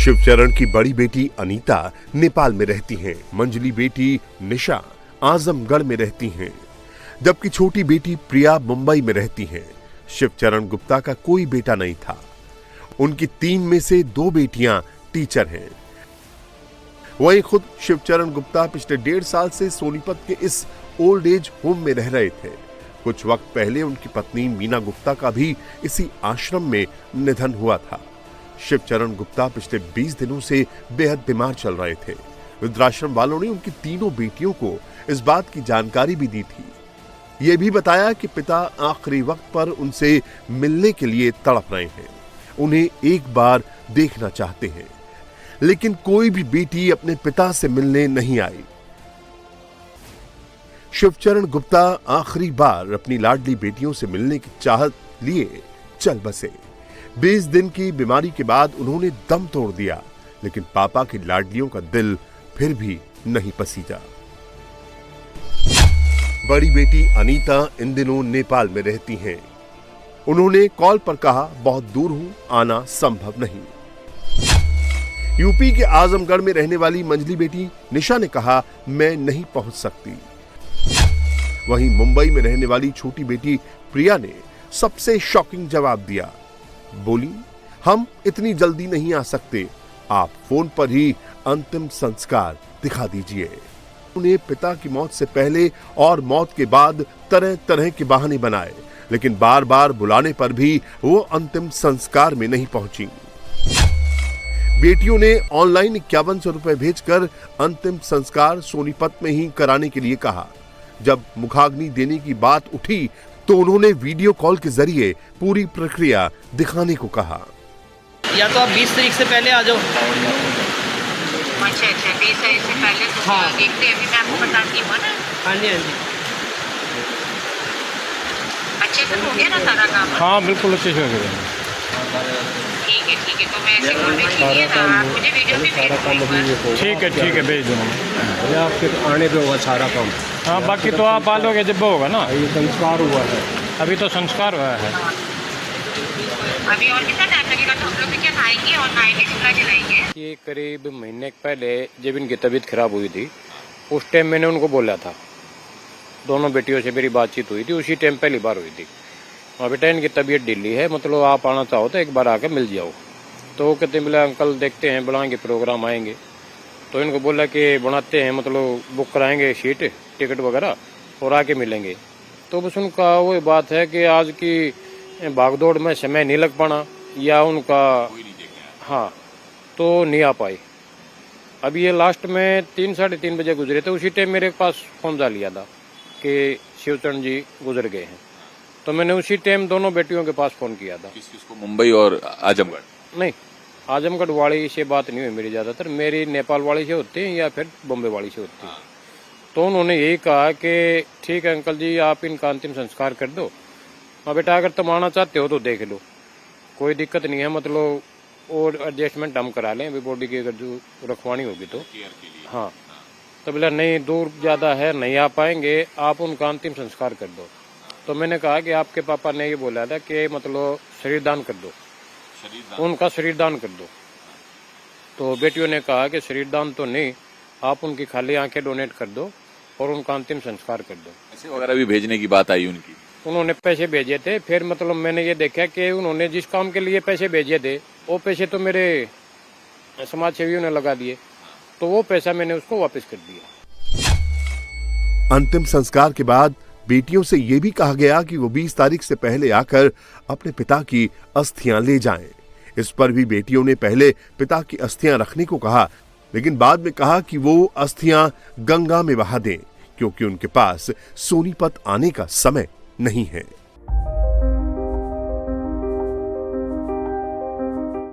शिवचरण की बड़ी बेटी अनीता नेपाल में रहती हैं, मंजली बेटी निशा आजमगढ़ में रहती हैं, जबकि छोटी बेटी प्रिया मुंबई में रहती हैं। शिवचरण गुप्ता का कोई बेटा नहीं था। उनकी 3 में से 2 बेटियां टीचर हैं। वहीं खुद शिवचरण गुप्ता पिछले 1.5 साल से सोनीपत के इस ओल्ड एज होम में रह रहे थे। कुछ वक्त पहले उनकी पत्नी मीना गुप्ता का भी इसी आश्रम में निधन हुआ था। शिवचरण गुप्ता पिछले 20 दिनों से बेहद बीमार चल रहे थे। वृद्धाश्रम वालों ने उनकी तीनों बेटियों को इस बात की जानकारी भी दी थी। ये भी बताया कि पिता आखिरी वक्त पर उनसे मिलने के लिए तड़प रहे हैं, उन्हें एक बार देखना चाहते हैं, लेकिन कोई भी बेटी अपने पिता से मिलने नहीं आई। शिवचरण गुप्ता आखिरी बार अपनी लाडली बेटियों से मिलने की चाहत लिए चल बसे। 20 दिन की बीमारी के बाद उन्होंने दम तोड़ दिया, लेकिन पापा की लाडलियों का दिल फिर भी नहीं पसीजा। बड़ी बेटी अनीता इन दिनों नेपाल में रहती हैं। उन्होंने कॉल पर कहा, बहुत दूर हूं, आना संभव नहीं। यूपी के आजमगढ़ में रहने वाली मंजली बेटी निशा ने कहा, मैं नहीं पहुंच सकती। वहीं मुंबई में रहने वाली छोटी बेटी प्रिया ने सबसे शॉकिंग जवाब दिया। बोली, हम इतनी जल्दी नहीं आ सकते, आप फोन पर ही अंतिम संस्कार दिखा दीजिए। उन्हें पिता की मौत से पहले और मौत के बाद तरह तरह के बहाने बनाए, लेकिन बार बार बुलाने पर भी वो अंतिम संस्कार में नहीं पहुंची। बेटियों ने ऑनलाइन 5100 रुपए भेजकर अंतिम संस्कार सोनीपत में ही कराने के लिए कहा। जब मुखाग्नि देने की बात उठी तो उन्होंने वीडियो कॉल के जरिए पूरी प्रक्रिया दिखाने को कहा। या तो आप 20 तारीख से पहले आ जाओ। अच्छा 20 तारीख से पहले तो हाँ। देखते हैं, अभी मैं आपको बताती हूँ ना। हाँ जी, हाँ जी। अच्छे से हो गया ना सारा काम? हाँ बिल्कुल अच्छे से हो गया। ठीक है, तो मैं ऐसे बोल रही थी ना, आप मुझे वीडियो भी भेज दीजिए। ठीक है भेज दूँगा। आप फिर आने पे होगा सारा काम। हाँ बाकी तो आप आ लोगे जब होगा ना। ये संस्कार हुआ है, अभी तो संस्कार हुआ है। अभी और कितना टाइम लगेगा? तो हम लोग भी क्या खाएंगे और नाएंगे, चूल्हा जलाएंगे? ये करीब महीने पहले जब इनकी तबीयत खराब हुई थी, उस टाइम मैंने उनको बोला था, दोनों बेटियों से मेरी बातचीत हुई थी, उसी टाइम पहली बार हुई थी। और बेटा इनकी तबीयत ढीली है, मतलब आप आना चाहो तो एक बार आकर मिल जाओ। तो वो कहते बोले अंकल देखते हैं, बनाएंगे प्रोग्राम, आएंगे। तो इनको बोला कि बनाते हैं, मतलब बुक कराएंगे सीट टिकट वगैरह और आके मिलेंगे। तो बस उनका वो बात है कि आज की भागदौड़ में समय नहीं लग पाना, या उनका हाँ तो नहीं आ पाई। अभी ये लास्ट में 3 साढ़े 3 बजे गुजरे थे, उसी टाइम मेरे पास फोन जा लिया था कि शिवचरण जी गुजर गए हैं। तो मैंने उसी टाइम दोनों बेटियों के पास फोन किया था। किसको? मुंबई और आजमगढ़? नहीं, आजमगढ़ वाली से बात नहीं हुई मेरी, ज्यादातर मेरी नेपाल वाली से होती है या फिर बॉम्बे वाली से होती है। तो उन्होंने यही कहा कि ठीक है अंकल जी, आप इनका अंतिम संस्कार कर दो। हाँ बेटा, अगर तुम आना चाहते हो तो देख लो, कोई दिक्कत नहीं है, मतलब और एडजस्टमेंट हम करा लें, अभी बॉडी की अगर जो रखवानी होगी तो। हाँ तो बोला नहीं, दूर ज्यादा है, नहीं आ पाएंगे, आप उनका अंतिम संस्कार कर दो। तो मैंने कहा कि आपके पापा ने ये बोला था कि मतलब शरीर दान कर दो, उनका शरीर दान कर दो। तो बेटियों ने कहा कि शरीर दान तो नहीं, आप उनकी खाली आंखें डोनेट कर दो और उनका अंतिम संस्कार कर दो। पैसे वगैरह भी भेजने की बात आई उनकी? उन्होंने पैसे भेजे थे, फिर मतलब मैंने ये देखा कि उन्होंने जिस काम के लिए पैसे भेजे थे वो पैसे तो मेरे समाज सेवियों ने लगा दिए, तो वो पैसा मैंने उसको वापस कर दिया। अंतिम संस्कार के बाद बेटियों से यह भी कहा गया कि वो 20 तारीख से पहले आकर अपने पिता की अस्थियां ले जाएं। इस पर भी बेटियों ने पहले पिता की अस्थियां रखने को कहा, लेकिन बाद में कहा कि वो अस्थियां गंगा में बहा दें, क्योंकि उनके पास सोनीपत आने का समय नहीं है।